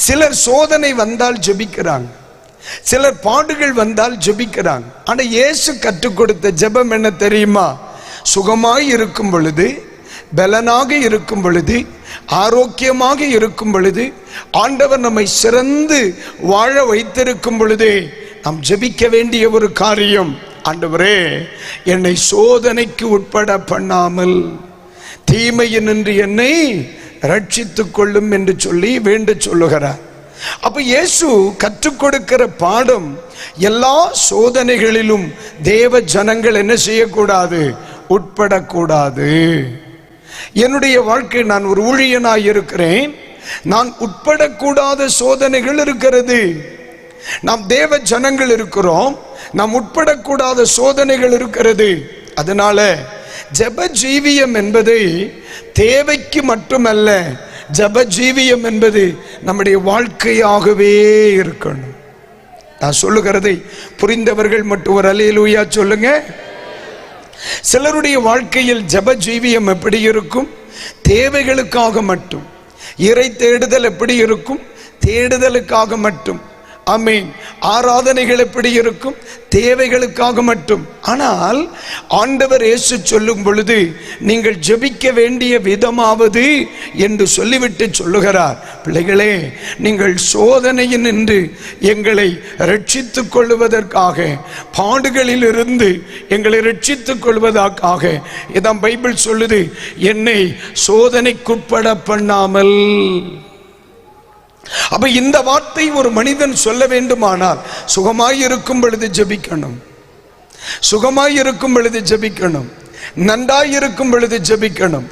சிலர் சோதனை வந்தால் ஜெபிக்கிறாங்க, சிலர் பாடுகள் வந்தால் ஜெபிக்கிறாங்க. ஆனா இயேசு கற்றுக் கொடுத்த ஜெபம் என்ன தெரியுமா? சுகமாய் இருக்கும் பொழுது, பலனாக இருக்கும் பொழுது, ஆரோக்கியமாக இருக்கும் பொழுது, ஆண்டவர் நம்மை சிறந்து வாழ வைத்திருக்கும் பொழுதே நாம் ஜெபிக்க வேண்டிய ஒரு காரியம், ஆண்டவரே என்னை சோதனைக்கு உட்பட பண்ணாமல் தீமையினின்று என்னை ரட்சித்துக் கொள்ளும் என்று சொல்லி வேண்ட சொல்லுகிறார். அப்ப இயேசு கற்றுக் கொடுக்கிற பாடம், எல்லா சோதனைகளிலும் தேவ ஜனங்கள் என்ன செய்யக்கூடாது? உட்படக்கூடாது. என்னுடைய வாழ்க்கை, நான் ஒரு ஊழியனாய் இருக்கிறேன், நான் உட்படக்கூடாத சோதனைகள் இருக்கிறது. நாம் தேவ ஜனங்கள் இருக்கிறோம், நாம் உட்படக்கூடாத சோதனைகள் இருக்கிறது. அதனால ஜெப ஜீவியம் என்பது தேவைக்கு மட்டுமல்ல, ஜெப ஜீவியம் என்பது நம்முடைய வாழ்க்கையாகவே இருக்கணும். நான் சொல்லுகிறதை புரிந்தவர்கள் மட்டும் ஒரு அல்லேலூயா சொல்லுங்க. சிலருடைய வாழ்க்கையில் ஜெப ஜீவியம் எப்படி இருக்கும்? தேவைகளுக்காக மட்டும். இறை தேடுதல் எப்படி இருக்கும்? தேடுதலுக்காக மட்டும். ஆமென். ஆராதனைகள் எப்படி இருக்கும்? தேவைகளுக்காக மட்டும். ஆனால் ஆண்டவர் இயேசு சொல்லும் பொழுது, நீங்கள் ஜெபிக்க வேண்டிய விதமாவது என்று சொல்லிவிட்டு சொல்லுகிறார், பிள்ளைகளே நீங்கள் சோதனையில் நின்று எங்களை ரட்சித்துக் கொள்வதற்காக, பாடுகளில் இருந்து எங்களை ரட்சித்துக் கொள்வதற்காக, இதான் பைபிள் சொல்லுது, என்னை சோதனைக்குட்பட பண்ணாமல். அப்ப இந்த வார்த்தை ஒரு மனிதன் சொல்ல வேண்டுமானால், சுகமாயிருக்கும் பொழுது ஜெபிக்கணும், சுகமாயிருக்கும் பொழுது ஜெபிக்கணும், நன்றாயிருக்கும் பொழுது ஜெபிக்கணும்,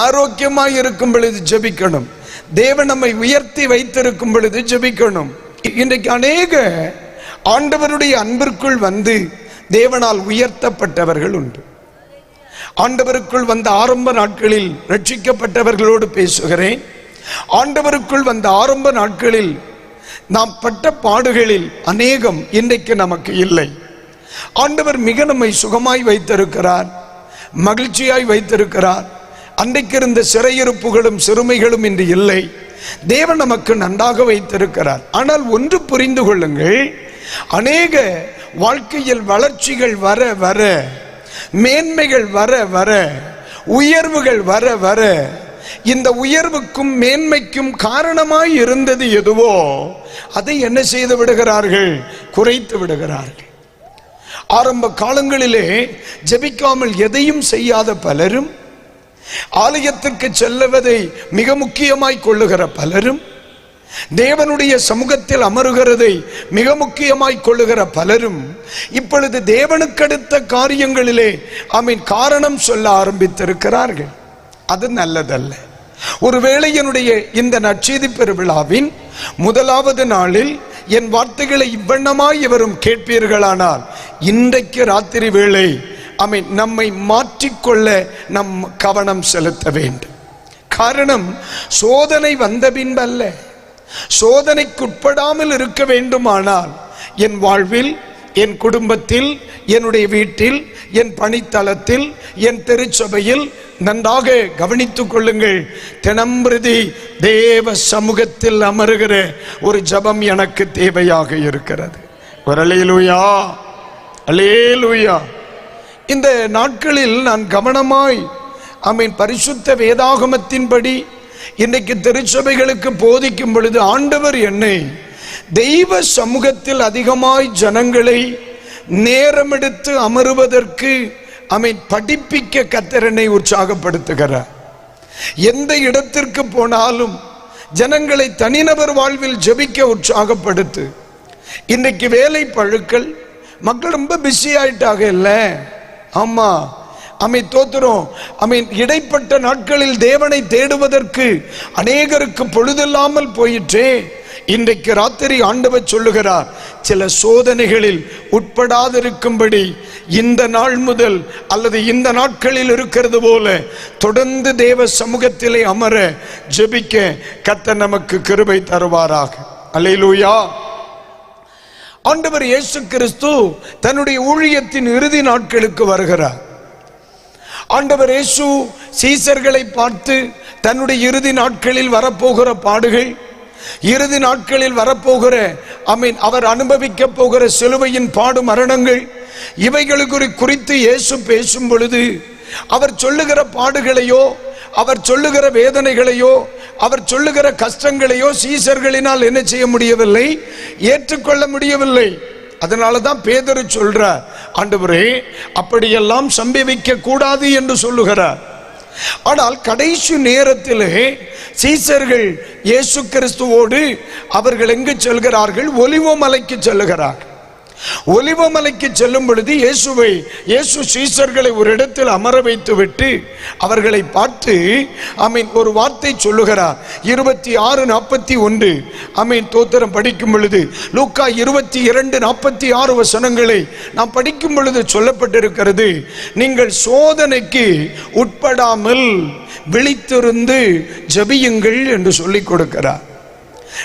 ஆரோக்கியமாயிருக்கும் பொழுது ஜெபிக்கணும், தேவன் நம்மை உயர்த்தி வைத்திருக்கும் பொழுது ஜெபிக்கணும். இன்றைக்கு அநேக ஆண்டவருடைய அன்பிற்குள் வந்து தேவனால் உயர்த்தப்பட்டவர்கள் உண்டு. ஆண்டவருக்குள் வந்த ஆரம்ப நாட்களில் ரட்சிக்கப்பட்டவர்களோடு பேசுகிறேன். ஆண்டவருக்குள் வந்த ஆரம்ப நாட்களில் நாம் பட்ட பாடுகளில் அநேகம் இன்றைக்கு நமக்கு இல்லை. ஆண்டவர் மிக நம்மை சுகமாய் வைத்திருக்கிறார், மகிழ்ச்சியாய் வைத்திருக்கிறார். அன்றைக்கு இருந்த சிறையிருப்புகளும் சிறுமைகளும் இன்று இல்லை. தேவன் நமக்கு நன்றாக வைத்திருக்கிறார். ஆனால் ஒன்று புரிந்து கொள்ளுங்கள், அநேக வாழ்க்கையில் வளர்ச்சிகள் வர வர, மேன்மைகள் வர வர, உயர்வுகள் வர வர, இந்த உயர்வுக்கும் மேன்மைக்கும் காரணமாய் இருந்தது எதுவோ அதை என்ன செய்து விடுகிறார்கள்? குறைத்து விடுகிறார்கள். ஆரம்ப காலங்களிலே ஜெபிக்காமல் எதையும் செய்யாத பலரும், ஆலயத்திற்கு செல்லுவதை மிக முக்கியமாய் கொள்ளுகிற பலரும், தேவனுடைய சமூகத்தில் அமருகிறதை மிக முக்கியமாய் கொள்ளுகிற பலரும் இப்பொழுது தேவனுக்கடுத்த காரியங்களிலே காரணம் சொல்ல ஆரம்பித்திருக்கிறார்கள். அது நல்லதல்ல. ஒருவேளை என்னுடைய இந்த நற்செய்தி பெருவிழாவின் முதலாவது நாளில் என் வார்த்தைகளை இவ்வண்ணமாய் எவரும் கேட்பீர்களானால், இன்றைக்கு ராத்திரி வேளை நம்மை மாற்றிக்கொள்ள நம் கவனம் செலுத்த வேண்டும். காரணம், சோதனை வந்த பின்பல்ல, சோதனைக்குட்படாமல் இருக்க வேண்டுமானால் என் வாழ்வில், என் குடும்பத்தில், என்னுடைய வீட்டில், என் பணித்தளத்தில், என் திருச்சபையில் நன்றாக கவனித்துக் கொள்ளுங்கள். தினம்பிரதி தேவ சமூகத்தில் அமருகிற ஒரு ஜபம் எனக்கு தேவையாக இருக்கிறது. ஒரு அல்லேலூயா, அல்லேலூயா. இந்த நாட்களில் நான் கவனமாய் பரிசுத்த வேதாகமத்தின்படி இன்றைக்கு திருச்சபைகளுக்கு போதிக்கும் பொழுது ஆண்டவர் என்னை தெய்வ சமூகத்தில் அதிகமாய் ஜனங்களை நேரமெடுத்து அமருவதற்கு படிப்பிக்க கர்த்தரை உற்சாகப்படுத்துகிறார். எந்த இடத்திற்கு போனாலும் ஜனங்களை தனிநபர் வாழ்வில் ஜெபிக்க உற்சாகப்படுத்து. இன்றைக்கு வேலை பழுக்கள், மக்கள் ரொம்ப பிஸி ஆயிட்டாக இல்ல? ஆமா, தோத்துறோம். இடைப்பட்ட நாட்களில் தேவனை தேடுவதற்கு அநேகருக்கு பொழுதில்லாமல் போயிற்றே. இன்றைக்கு ராத்திரி ஆண்டவர் சொல்லுகிறார், சில சோதனைகளில் உட்படாதிருக்கும்படி இந்த நாள் முதல் அல்லது இந்த நாட்களில் இருக்கிறது போல தொடர்ந்து தேவ சமூகத்திலே அமர ஜெபிக்க கர்த்தர் நமக்கு கிருபை தருவாராக. அல்லேலூயா. ஆண்டவர் இயேசு கிறிஸ்து தன்னுடைய ஊழியத்தின் இறுதி நாட்களுக்கு வருகிறார். ஆண்டவர் இயேசு சீசர்களை பார்த்து தன்னுடைய இறுதி நாட்களில் வரப்போகிற பாடுகள், இறுதி நாட்களில் வரப்போகிற அவர் அனுபவிக்க போகிற சிலுவையின் பாடு மரணங்கள் இவைகளுக்கு குறித்து இயேசு பேசும் பொழுது அவர் சொல்லுகிற பாடுகளையோ, அவர் சொல்லுகிற வேதனைகளையோ, அவர் சொல்லுகிற கஷ்டங்களையோ சீசர்களினால் என்ன செய்ய முடியவில்லை, ஏற்றுக்கொள்ள முடியவில்லை. அதனாலதான் பேதுரு சொல்றார், ஆண்டவரே அப்படியெல்லாம் சம்பவிக்க கூடாது என்று சொல்லுகிறார். ஆனால் கடைசி நேரத்திலே சீசர்கள் இயேசு கிறிஸ்துவோடு அவர்கள் எங்கு செல்கிறார்கள்? ஒலிவ மலைக்கு செல்லுகிறார்கள். ஒலிவ மலைக்கு செல்லும் பொழுது இயேசு சீசர்களை ஒரு இடத்தில் அமர வைத்து விட்டு அவர்களை பார்த்து ஒரு வார்த்தை சொல்லுகிறார். 26:41 தோத்திரம் படிக்கும் பொழுது, லூக்கா 22:46 வசனங்களை நாம் படிக்கும் பொழுது சொல்லப்பட்டிருக்கிறது, நீங்கள் சோதனைக்கு உட்படாமல் விழித்திருந்து ஜெபியுங்கள் என்று சொல்லிக் கொடுக்கிறார்.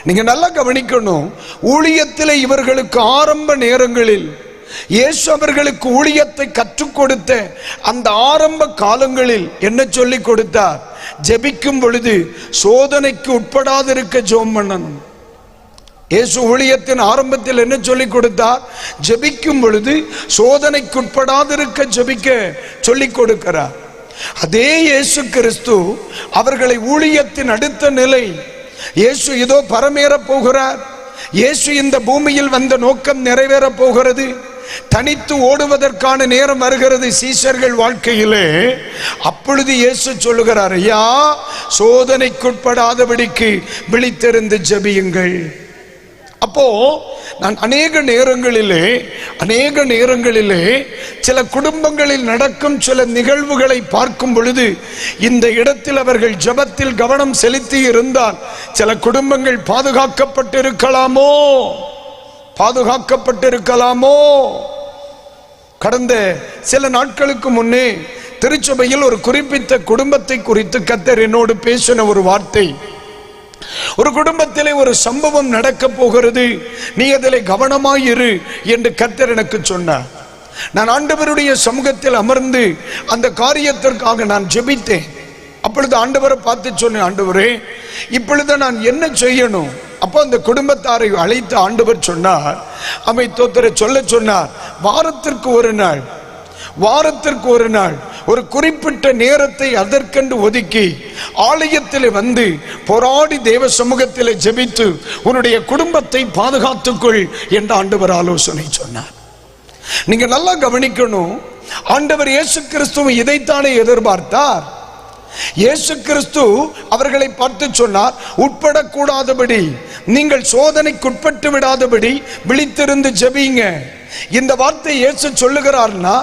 நீங்க நல்லா கவனிக்கணும். ஊழியத்தில் இவர்களுக்கு ஆரம்ப நேரங்களில் இயேசு அவர்களுக்கு ஊழியத்தை கற்றுக் கொடுத்த அந்த ஆரம்ப காலங்களில் என்ன சொல்லிக் கொடுத்தார்? ஜெபிக்கும் பொழுது சோதனைக்கு உட்படாதிருக்க ஜெபம் பண்ணணும். இயேசு ஊழியத்தின் ஆரம்பத்தில் என்ன சொல்லிக் கொடுத்தார்? ஜெபிக்கும் பொழுது சோதனைக்கு உட்படாதிருக்க ஜெபிக்க சொல்லிக் கொடுக்கிறார். அதே இயேசு கிறிஸ்து அவர்களை ஊழியத்தின் அடுத்த நிலை, இயேசு இதோ பரமேற போகிறார், இயேசு இந்த பூமியில் வந்த நோக்கம் நிறைவேற போகிறது, தனித்து ஓடுவதற்கான நேரம் வருகிறது சீஷர்கள் வாழ்க்கையிலே. அப்பொழுது இயேசு சொல்லுகிறார், ஐயா சோதனைக்குட்படாதபடிக்கு விழித்திருந்து ஜெபியுங்கள். அப்போ நான் அநேக நேரங்களிலே சில குடும்பங்களில் நடக்கும் சில நிகழ்வுகளை பார்க்கும் பொழுது இந்த இடத்தில் அவர்கள் ஜெபத்தில் கவனம் செலுத்தி இருந்தால் சில குடும்பங்கள் பாதுகாக்கப்பட்டிருக்கலாமோ. கடந்த சில நாட்களுக்கு முன்னே திருச்சபையில் ஒரு குறிப்பிட்ட குடும்பத்தை குறித்து கர்த்தர் என்னோடு பேசின ஒரு வார்த்தை, ஒரு குடும்பத்திலே ஒரு சம்பவம் நடக்க போகிறது, நீ அதிலே கவனமாயிரு என்று கர்த்தர் எனக்கு சொன்னார். நான் ஆண்டவருடைய சமூகத்தில் அமர்ந்து அந்த காரியத்திற்காக நான் ஜெபித்தேன். அப்பொழுது ஆண்டவரை பார்த்து சொன்னேன், ஆண்டவரே இப்பொழுது நான் என்ன செய்யணும்? அப்போ அந்த குடும்பத்தாரை அழைத்து ஆண்டவர் சொன்னார், தோத்திர சொல்ல சொன்னார், வாரத்திற்கு ஒரு நாள் ஒரு குறிப்பிட்ட நேரத்தை அதற்கென்று ஒதுக்கி ஆலயத்தில் வந்து போராடி தேவ சமூகத்தில் ஜெபித்து உன்னுடைய குடும்பத்தை பாதுகாத்துக்கொள் என்று ஆண்டவர் ஆலோசனை சொன்னார். நீங்க நல்லா கவனிக்கணும், ஆண்டவர் இயேசு கிறிஸ்துவ இதைத்தானே எதிர்பார்த்தார். இயேசு கிறிஸ்து அவர்களை பார்த்து சொன்னார், உட்படக்கூடாதபடி, நீங்கள் சோதனைக்குட்பட்டு விடாதபடி விழித்திருந்து ஜெபிங்க. இந்த வார்த்தை இயேசு சொல்லுகிறார்னா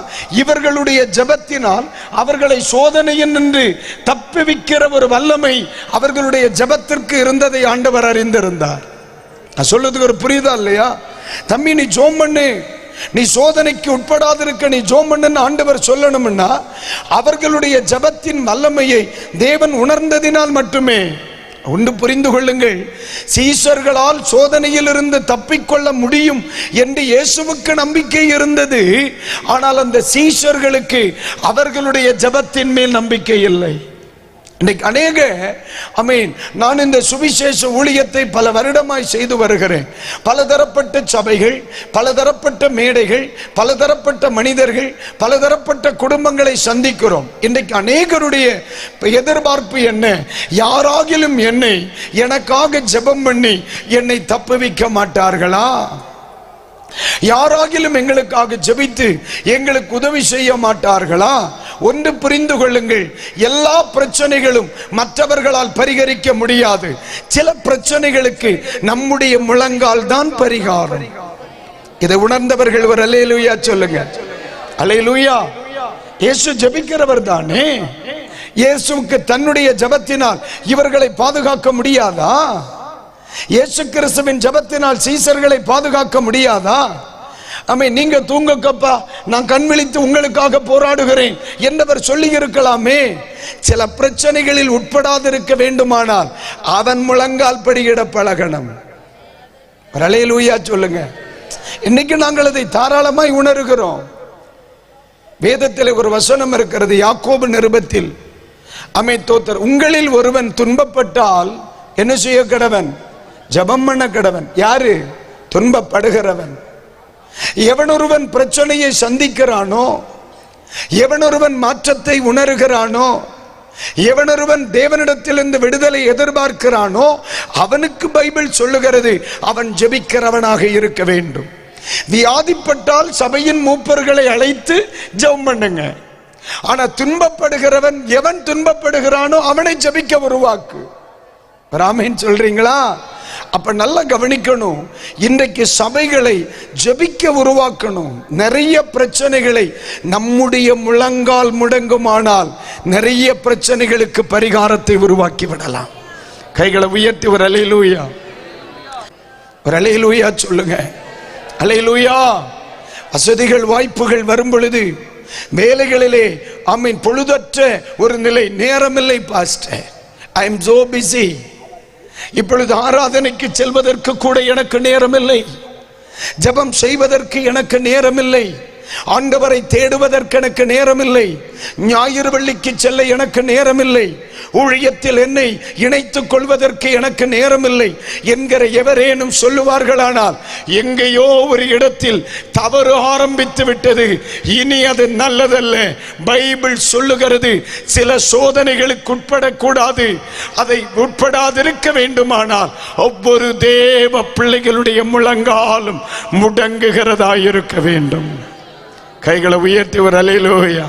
இவர்களுடைய ஜெபத்தினால் அவர்களை சோதனையில் நின்று தப்புவிக்கிற ஒரு வல்லமை அவர்களுடைய ஜெபத்திற்கு இருந்ததை ஆண்டவர் அறிந்திருந்தார். நான் சொல்றதுக்கு ஒரு புரியுதா இல்லையா? தம்பி நீ ஜெபம் பண்ணு, நீ சோதனைக்கு உட்படாதிருக்க நீ ஜெபம் பண்ணுன்னு ஆண்டவர் சொல்லணும்னா அவர்களுடைய ஜெபத்தின் வல்லமையை தேவன் உணர்ந்ததினால் மட்டுமே. ஒன்று புரிந்து கொள்ளுங்கள், சீஷர்களால் சோதனையில் இருந்து தப்பிக்கொள்ள முடியும் என்று இயேசுவுக்கு நம்பிக்கை இருந்தது. ஆனால் அந்த சீஷர்களுக்கு அவர்களுடைய ஜெபத்தின் மேல் நம்பிக்கை இல்லை. இன்னைக்கு அநேக நான் இந்த சுவிசேஷ ஊழியத்தை பல வருடமாய் செய்து வருகிறேன். பலதரப்பட்ட சபைகள், பலதரப்பட்ட மேடைகள், பலதரப்பட்ட மனிதர்கள், பலதரப்பட்ட குடும்பங்களை சந்திக்கிறோம். இன்றைக்கு அநேகருடைய எதிர்பார்ப்பு என்ன? யாராகிலும் என்னை எனக்காக ஜெபம் பண்ணி என்னை தப்புவிக்க மாட்டார்களா? யாராகிலும் எங்களுக்காக ஜெபித்து எங்களுக்கு உதவி செய்ய மாட்டார்களா? ஒன்று புரிந்து கொள்ளுங்கள், எல்லா பிரச்சனைகளும் மற்றவர்களால் பரிகரிக்க முடியாது. சில பிரச்சனைகளுக்கு நம்முடைய முழங்கால் தான் பரிகாரம். இதை உணர்ந்தவர்கள் ஒரு அல்லேலூயா சொல்லுங்க. அல்லேலூயா. இயேசு ஜெபிக்கிறவர் தானே. இயேசுவுக்கு தன்னுடைய ஜெபத்தினால் இவர்களை பாதுகாக்க முடியாதா? இயேசு கிறிஸ்துவின் ஜெபத்தினால் சீசர்களை பாதுகாக்க முடியாதா? நீங்க தூங்கக்கப்பா, நான் கண் விழித்து உங்களுக்காக போராடுகிறேன் என்றவர் சொல்லி இருக்கலாமே. சில பிரச்சனைகளில் உட்படாதிருக்க வேண்டுமானால் அவன் முழங்கால் படியிட பழகணும். அல்லேலூயா சொல்லுங்க. இன்னைக்கு நாங்கள் அதை தாராளமாய் உணர்கிறோம். வேதத்தில் ஒரு வசனம் இருக்கிறது, யாக்கோபு நிருபத்தில், தோத்தர் உங்களில் ஒருவன் துன்பப்பட்டால் என்ன செய்ய கடவன்? ஜெபம் பண்ண கடவன். யாரு? துன்பப்படுகிறவன். எவனொருவன் பிரச்சனையை சந்திக்கிறானோ, எவனொருவன் மாற்றத்தை உணர்கிறானோ, எவனொருவன் தேவனிடத்திலிருந்து விடுதலை எதிர்பார்க்கிறானோ அவனுக்கு பைபிள் சொல்லுகிறது அவன் ஜெபிக்கிறவனாக இருக்க வேண்டும். வியாதிப்பட்டால் சபையின் மூப்பர்களை அழைத்து ஜெபம் பண்ணுங்க. ஆனா துன்பப்படுகிறவன், எவன் துன்பப்படுகிறானோ அவனை ஜெபிக்க உருவாக்கு. ஆமென் சொல்றீங்களா? அப்ப நல்லா கவனிக்கணும். இன்றைக்கு சபைகளை ஜெபிக்க உருவாக்கணும். நிறைய பிரச்சனைகளை நம்முடைய முழங்கால் முடங்குமானால் நிறைய பிரச்சனைகளுக்கு பரிகாரத்தை உருவாக்கி விடலாம். கைகளை உயர்த்தி ஒரு அல்லேலூயா, ஒரு அல்லேலூயா சொல்லுங்க. அல்லேலூயா. வசதிகள் வாய்ப்புகள் வரும் பொழுது வேலைகளிலே ஆமென் பொழுதற்ற ஒரு நிலை, நேரமில்லை pastor, I am so busy, இப்பொழுது ஆராதனைக்கு செல்வதற்கு கூட எனக்கு நேரமில்லை, ஜெபம் செய்வதற்கு எனக்கு நேரமில்லை, ஆண்டவரை தேடுவதற்கு எனக்கு நேரமில்லை, ஞாயிறு வெள்ளிக்கு செல்ல எனக்கு நேரமில்லை, ஊழியத்தில் என்னை இணைத்துக் கொள்வதற்கு எனக்கு நேரமில்லை என்கிற எவரேனும் சொல்லுவார்களானால் எங்கேயோ ஒரு இடத்தில் தவறு ஆரம்பித்து விட்டது. இனி அது நல்லதல்ல. பைபிள் சொல்லுகிறது சில சோதனைகளுக்கு உட்படக்கூடாது. அதை உட்படாதிருக்க வேண்டுமானால் ஒவ்வொரு தேவ பிள்ளைகளுடைய முழங்காலும் முடங்குகிறதா இருக்க வேண்டும். கைகளை உயர்த்தி ஒரு அல்லேலூயா.